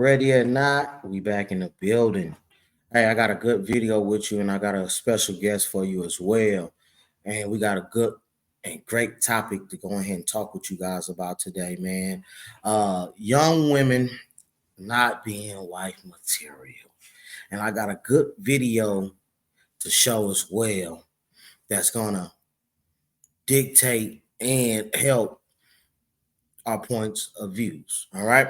Ready or not, we back in the building. Hey, I got a good video with you, and I got a special guest for you as well. And we got a good and great topic to go ahead and talk with you guys about today, man. Young women not being wife material. And I got a good video to show as well that's gonna dictate and help our points of views. All right.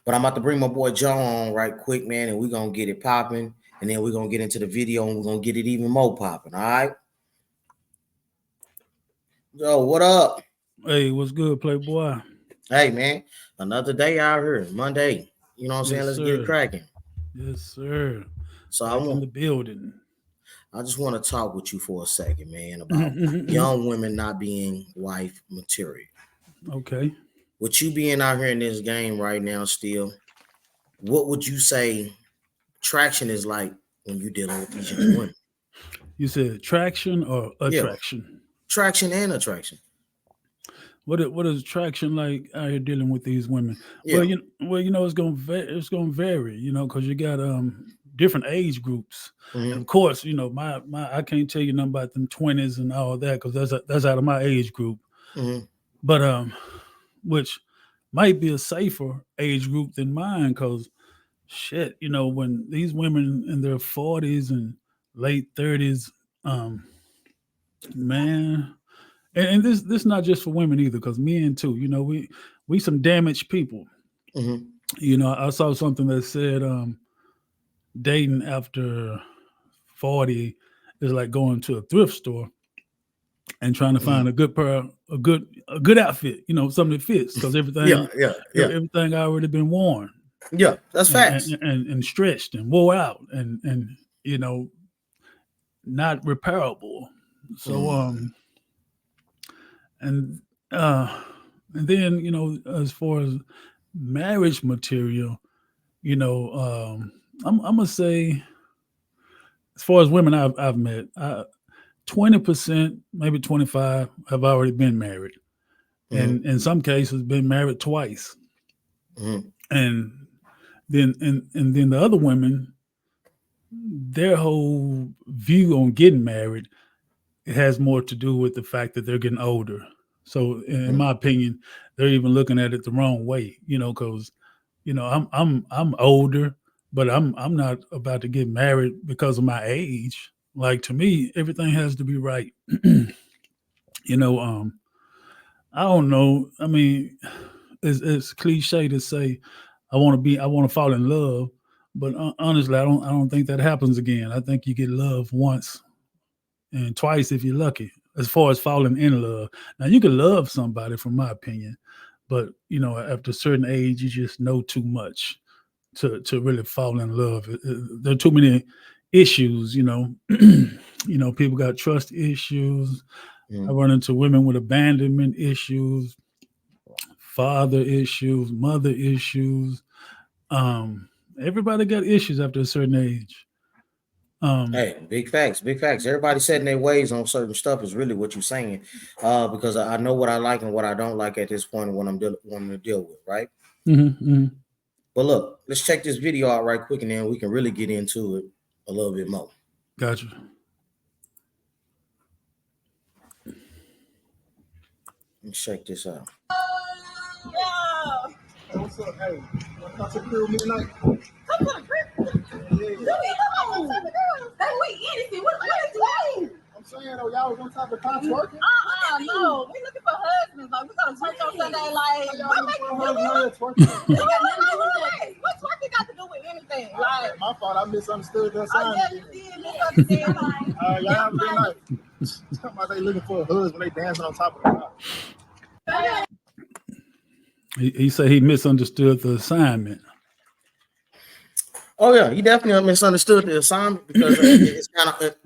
But I'm about to bring my boy Joe on right quick, man, and we're gonna get it popping. And then we're gonna get into the video and we're gonna get it even more popping. All right. Joe, what up? Hey, what's good, Playboy? Hey man, another day out here, Monday. You know what I'm saying? Yes, Let's get it sir. cracking. Yes, sir. So Back in the building. I just want to talk with you for a second, man, about young women not being wife material. Okay. With you being out here in this game right now still, what would you say traction is like when you're dealing with these young women? You said traction or Yeah, attraction? traction and attraction. What is traction like out here dealing with these women? Yeah. It's gonna vary, because you got different age groups, and Hmm. of course, my I can't tell you nothing about them 20s and all that because that's out of my age group. Hmm. But which might be a safer age group than mine because shit, when these women in their 40s and late 30s, um, man, and this not just for women either, because men too, we some damaged people. Hmm. I saw something that said dating after 40 is like going to a thrift store and trying to Hmm. find a good pair, a good outfit, something that fits because Yeah, yeah, yeah, everything already been worn yeah. That's and, facts. and stretched and wore out and you know not repairable. So Mm. and uh and then as far as marriage material, you know I'm gonna say as far as women I've met, 20%, maybe 25 have already been married, Hmm. and in some cases been married twice, Hmm. and then the other women, their whole view on getting married, it has more to do with the fact that they're getting older. So, in Hmm. my opinion, they're even looking at it the wrong way. Because I'm older, but I'm not about to get married because of my age. Like to me, everything has to be right. you know, um, I don't know. I mean, it's cliche to say I want to fall in love, but honestly, I don't think that happens again. I think you get love once and twice if you're lucky. As far as falling in love, now you can love somebody, from my opinion, but after a certain age, you just know too much to really fall in love. There are too many issues. People got trust issues. I Hmm. run into women with abandonment issues, father issues, mother issues. Um, Everybody got issues after a certain age. Um, Hey, big facts, big facts. Everybody setting their ways on certain stuff is really what you're saying. Because I know what I like and what I don't like at this point and what wanting to deal with, right? mhm, mhm. But look, let's check this video out right quick and then we can really get into it a little bit more. Gotcha. Let's check this out. Yeah. What's up? Hey, wanna come to the crib midnight? Come to the crib? Yeah. Come on. That we innocent. What is doing? I'm saying though, y'all was on top of the couch working. No. We looking for husbands. Like we got to church on Sunday. Like what makes you twerking? What twerking got to do with anything? Like my fault. I misunderstood that sign. Yeah, you did misunderstand. Y'all have a good night. Somebody looking for a husband. They dancing on top of the couch. He said he misunderstood the assignment. Oh yeah, he definitely misunderstood the assignment because it's kind of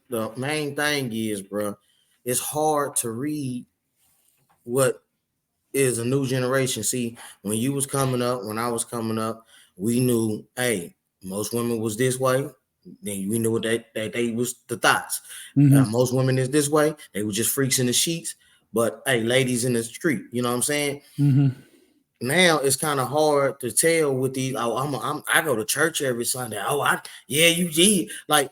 the main thing is, bro, it's hard to read what is a new generation. See, when you was coming up, when I was coming up, we knew, hey, most women was this way. Then we knew what they was the thoughts. Hmm. Most women is this way. They were just freaks in the sheets. But hey, ladies in the street, you know what I'm saying? Hmm. now it's kind of hard to tell with these. Oh, I go to church every Sunday. Oh, yeah, you did. Like,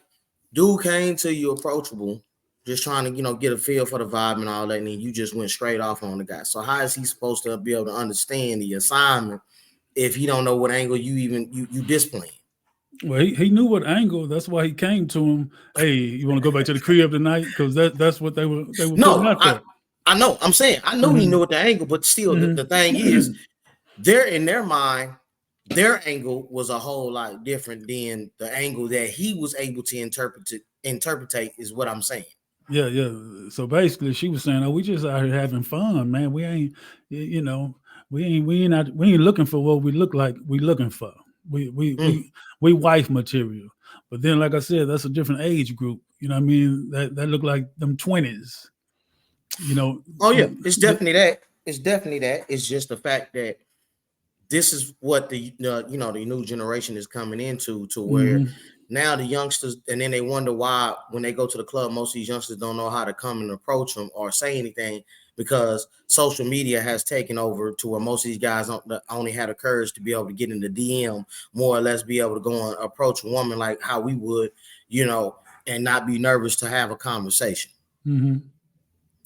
dude came to you approachable, just trying to get a feel for the vibe and all that, and then you just went straight off on the guy. So how is he supposed to be able to understand the assignment if he don't know what angle you displaying? Well, he knew what angle. That's why he came to him. Hey, you want to go back to the crib tonight? Because that's what they were putting No, out there. I know. I'm saying I know he knew what the angle, but still, the thing is, they're in their mind, their angle was a whole lot different than the angle that he was able to interpretate is what I'm saying. Yeah, yeah. So basically, she was saying, "Oh, we just out here having fun, man. We ain't, you know, we ain't looking for what we look like. We looking for we we Mm. we we wife material." But then, like I said, that's a different age group. You know what I mean? That look like them 20s. You know, Oh yeah, and it's definitely that. It's definitely that. It's just the fact that this is what the new generation is coming into, to where mhm. now the youngsters, and then they wonder why when they go to the club, most of these youngsters don't know how to come and approach them or say anything, because social media has taken over to where most of these guys only had the courage to be able to get in the DM, more or less be able to go and approach a woman like how we would, and not be nervous to have a conversation. Mhm.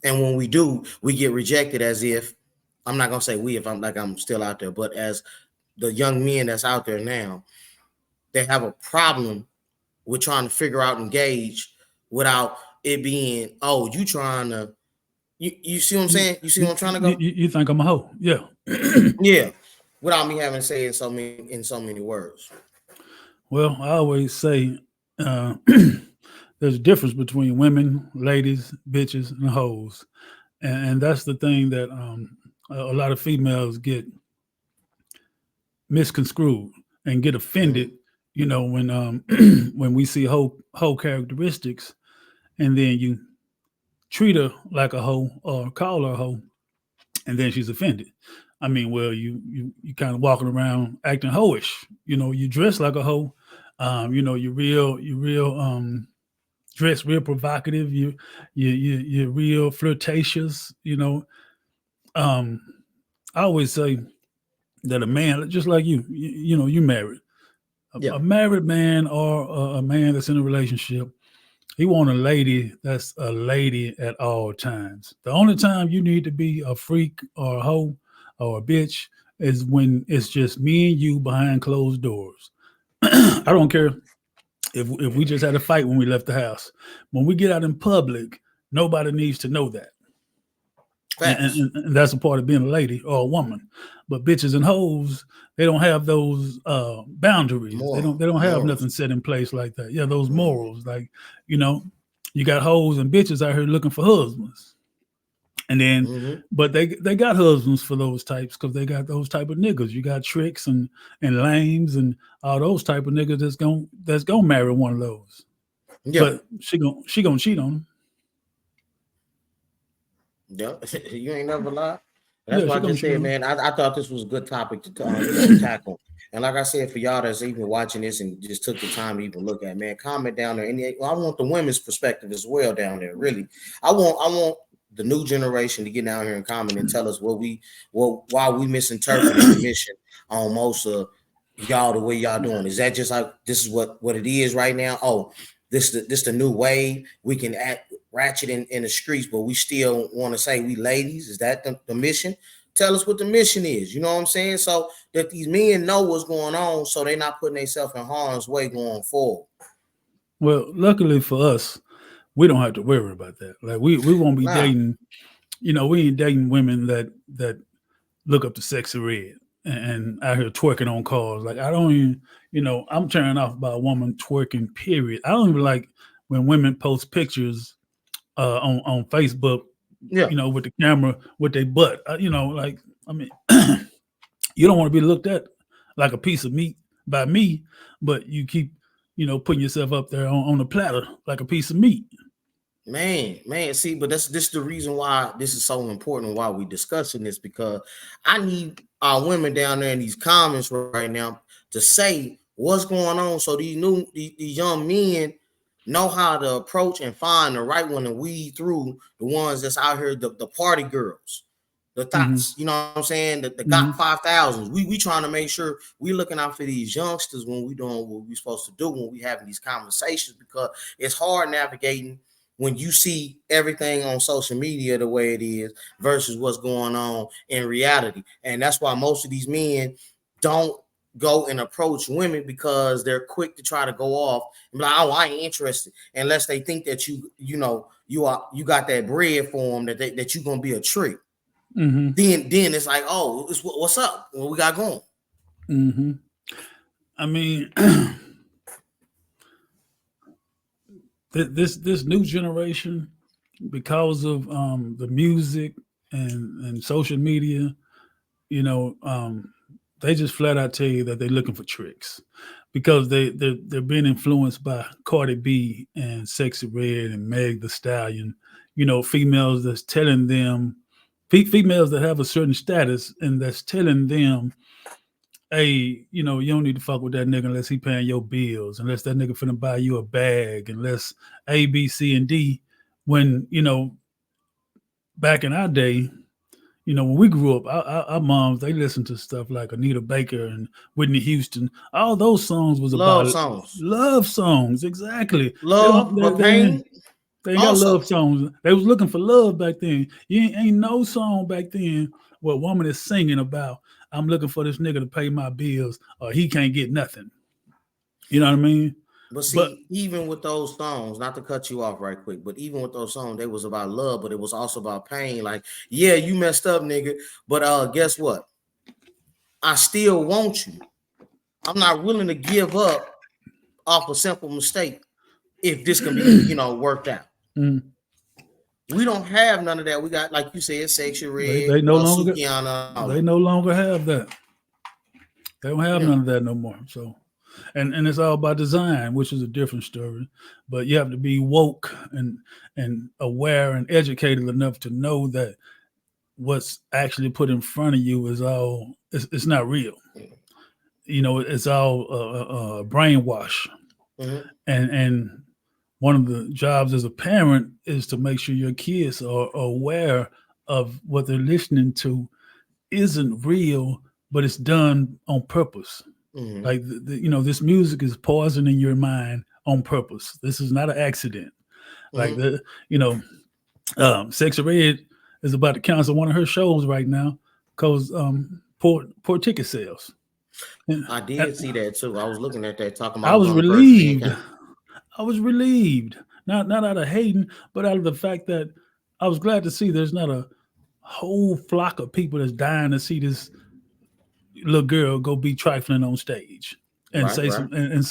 And when we do, we get rejected as if, I'm not gonna say we, if I'm still out there, but as the young men that's out there now, they have a problem with trying to figure out and gauge without it being, oh, you trying to, you see what I'm You, saying? You see what I'm trying to go? you think I'm a hoe? Yeah. Yeah. Without me having to say it in so many words. Well, I always say uh, there's a difference between women, ladies, bitches, and hoes, and that's the thing that a lot of females get misconstrued and get offended. Mm-hmm. You know, when when we see hoe characteristics, and then you treat her like a hoe or call her a hoe, and then she's offended. I mean, well, you kind of walking around acting hoish. You know, you dress like a hoe. You know, you're real dress real provocative. You're real flirtatious. You know, um, I always say that a man, just like you know, you married. Yeah. A married man or a man that's in a relationship, he want a lady that's a lady at all times. The only time you need to be a freak or a hoe or a bitch is when it's just me and you behind closed doors. I don't care if we just had a fight when we left the house. When we get out in public, nobody needs to know that. And, Facts. and that's a part of being a lady or a woman. But bitches and hoes, they don't have those boundaries. They don't have Morals. nothing set in place like that. Yeah, those Mm-hmm. morals. Like, you know, you got hoes and bitches out here looking for husbands. And then Mm-hmm. but they got husbands for those types because they got those type of niggas. You got tricks and lames and all those type of niggas that's gonna marry one of those. Yeah. But she gonna cheat on them. Yeah. You ain't never lie. That's Yeah, why she I gonna just cheat said, on them. man, I thought this was a good topic to tackle. And like I said, for y'all that's even watching this and just took the time to even look at, man, comment down there. And I want the women's perspective as well down there. Really, I want the new generation to get down here and comment and tell us why we misinterpreted the mission on most of y'all the way y'all doing. Is that just like this is what it is right now? Oh, this the new way we can act ratchet in the streets, but we still want to say we ladies. Is that the mission? Tell us what the mission is. You know what I'm saying? So that these men know what's going on, so they're not putting themselves in harm's way going forward. Well, luckily for us, we don't have to worry about that. Like we won't be Nah. dating. You know, we ain't dating women that look up to sexy red and out here twerking on cars. Like I don't even. You know, I'm turning off by a woman twerking. Period. I don't even like when women post pictures on Facebook. Yeah. You know, with the camera with their butt. You know, like I mean, you don't want to be looked at like a piece of meat by me, but you keep putting yourself up there on a platter like a piece of meat. Man, see, but this is the reason why this is so important, why we discussing this, because I need our women down there in these comments right now to say what's going on, so these young men know how to approach and find the right one and weed through the ones that's out here, the party girls, the thoughts, you know what I'm saying? The GOP 5000s. We trying to make sure we looking out for these youngsters when we doing what we supposed to do when we having these conversations, because it's hard navigating when you see everything on social media the way it is versus what's going on in reality. And that's why most of these men don't go and approach women, because they're quick to try to go off and be like, oh, I ain't interested, unless they think that you got that bread for them, that you're gonna be a trick. Then it's like, oh, what's up? What we got going? I mean, this new generation, because of the music and social media, you know, they just flat out tell you that they're looking for tricks, because they're being influenced by Cardi B and Sexy Red and Meg the Stallion, you know, females that's telling them, females that have a certain status and that's telling them, hey, you know, you don't need to fuck with that nigga unless he paying your bills, unless that nigga finna buy you a bag, unless A, B, C, and D. When, you know, back in our day, you know, when we grew up, our moms, they listened to stuff like Anita Baker and Whitney Houston. All those songs was Love about songs. love songs, exactly. Love, but pain. They ain't got love songs. They was looking for love back then. You ain't no song back then where a woman is singing about, I'm looking for this nigga to pay my bills, or he can't get nothing. You know what I mean? But see, even with those songs, not to cut you off right quick, but even with those songs, they was about love, but it was also about pain. Like, yeah, you messed up, nigga, but guess what? I still want you. I'm not willing to give up off a simple mistake if this can be, you know, worked out. We don't have none of that. We got, like you said, Sexy Red, they no longer Sukiana, they no longer have that. They don't have none of that no more. So, and it's all about design, which is a different story. But you have to be woke and aware and educated enough to know that what's actually put in front of you is all, it's not real. You know, it's all brainwash. And one of the jobs as a parent is to make sure your kids are aware of what they're listening to isn't real, but it's done on purpose. Like, you know, this music is poisoning your mind on purpose. This is not an accident. Like, you know, Sexy Red is about to cancel one of her shows right now because poor ticket sales. I did see that too. I was looking at that, talking about. I was relieved. I was relieved, not out of hating, but out of the fact that I was glad to see there's not a whole flock of people that's dying to see this little girl go be trifling on stage and say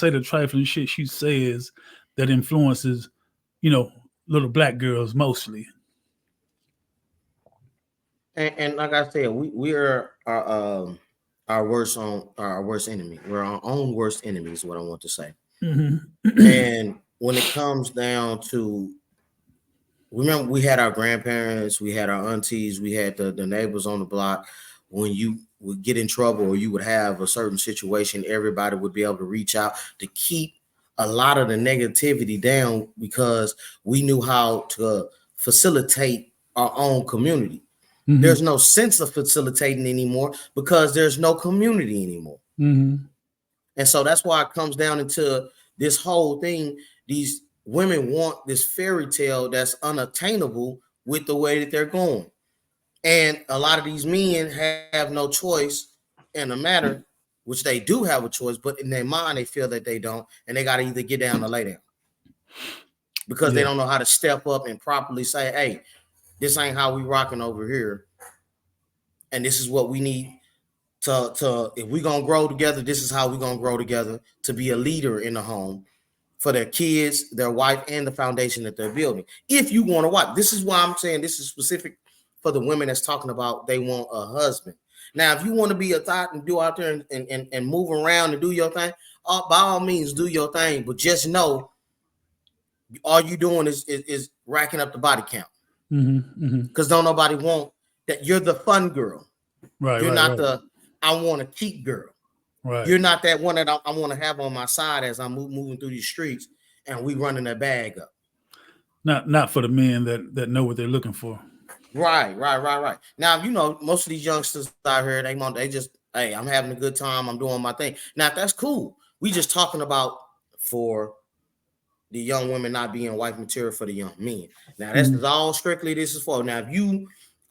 the trifling shit she says that influences, you know, little black girls mostly. And like I said, we are our worst enemy. We're our own worst enemy is what I want to say. And when it comes down to, remember, we had our grandparents, we had our aunties, we had the neighbors on the block. When you would get in trouble or you would have a certain situation, everybody would be able to reach out to keep a lot of the negativity down, because we knew how to facilitate our own community. There's no sense of facilitating anymore because there's no community anymore. And so that's why it comes down into this whole thing. These women want this fairy tale that's unattainable with the way that they're going. And a lot of these men have no choice in the matter, which they do have a choice, but in their mind, they feel that they don't. And they got to either get down or lay down, because they don't know how to step up and properly say, hey, this ain't how we rocking over here. And this is what we need to if we're going to grow together, this is how we're going to grow together to be a leader in the home for their kids, their wife, and the foundation that they're building. If you want to watch, this is why I'm saying this is specific for the women that's talking about they want a husband. Now, if you want to be a thought and do out there and move around and do your thing, by all means, do your thing. But just know, all you doing is racking up the body count. Because don't nobody want that. You're the fun girl. You're not the I want to keep girl. You're not that one that I want to have on my side as I'm moving through these streets and we running that bag up. Not for the men that know what they're looking for. Right. Now, most of these youngsters out here, they just, hey, I'm having a good time. I'm doing my thing. Now, that's cool. We just talking about for the young women not being wife material for the young men. Now, that's all strictly this is for. Now,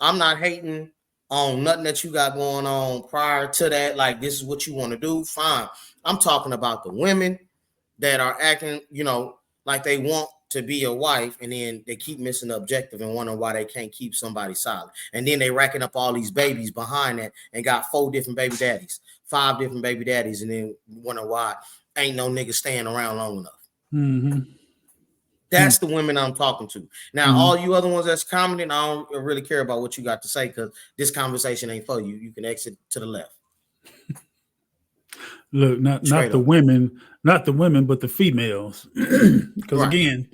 I'm not hating on nothing that you got going on prior to that. Like, this is what you want to do. Fine. I'm talking about the women that are acting, like they want to be a wife, and then they keep missing the objective and wondering why they can't keep somebody solid. And then they racking up all these babies behind that and got 4 different baby daddies, 5 different baby daddies, and then wonder why ain't no nigga staying around long enough. Mm-hmm. That's the women I'm talking to. Now, all you other ones that's commenting, I don't really care about what you got to say because this conversation ain't for you. You can exit to the left. Look, not the women, but the females. Because again,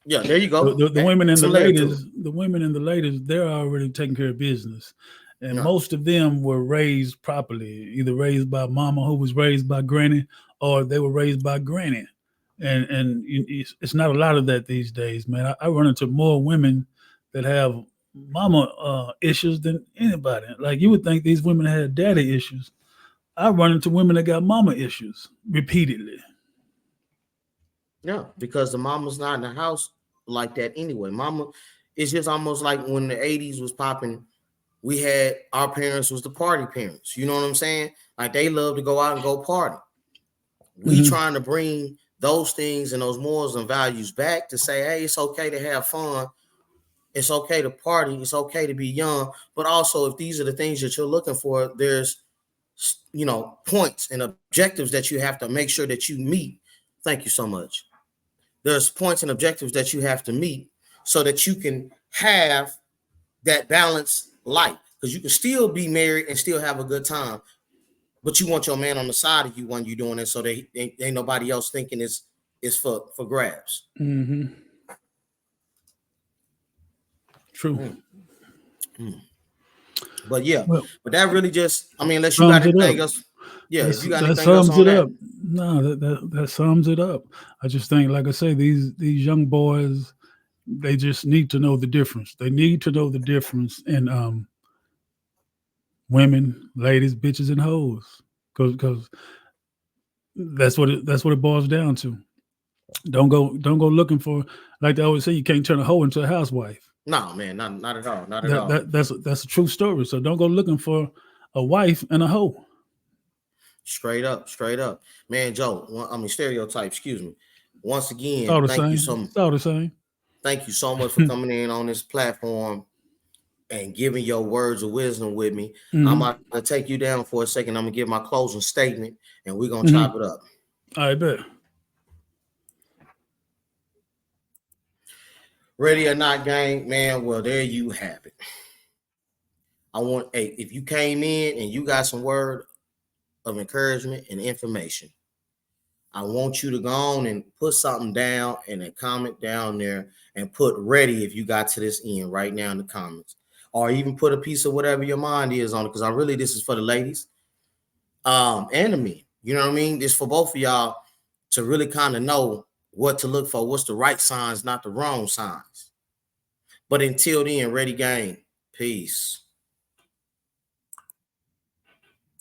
yeah, there you go. The women and the ladies, they're already taking care of business. And most of them were raised properly, either raised by mama who was raised by granny, or they were raised by granny. And it's not a lot of that these days, man. I run into more women that have mama issues than anybody. Like, you would think these women had daddy issues. I run into women that got mama issues repeatedly. Yeah, because the mama's not in the house like that anyway. Mama, it's just almost like when the 80s was popping, we had our parents was the party parents. You know what I'm saying? Like, they love to go out and go party. We trying to bring those things and those morals and values back to say, hey, it's okay to have fun. It's okay to party. It's okay to be young. But also, if these are the things that you're looking for, there's, points and objectives that you have to make sure that you meet. Thank you so much. There's points and objectives that you have to meet so that you can have that balanced life. Because you can still be married and still have a good time, but you want your man on the side of you when you're doing it, so they ain't nobody else thinking it's for grabs. Mm-hmm. True. But yeah, but that really just, unless you got anything else. Yeah, if you got anything else on that. No, that sums it up. I just think, like I say, these young boys, they just need to know the difference. They need to know the difference in women, ladies, bitches, and hoes, because that's what it boils down to. Don't go looking for, like they always say, you can't turn a hoe into a housewife. No, man, not at all. Not at all. That's a true story. So don't go looking for a wife and a hoe. Straight up. Man, Joe, Ster-e-o-type, excuse me. Once again, thank you so much. It's all the same. Thank you so much for coming in on this platform and giving your words of wisdom with me. I'm about to take you down for a second. I'm going to give my closing statement, and we're going to chop it up. I bet. Ready or not, gang, man, well, there you have it. If you came in and you got some word of encouragement and information, I want you to go on and put something down and a comment down there and put ready if you got to this end right now in the comments, or even put a piece of whatever your mind is on it. Because this is for the ladies and the men. You know what I mean? It's for both of y'all to really kind of know what to look for. What's the right signs, not the wrong signs. But until then, ready, gang. Peace.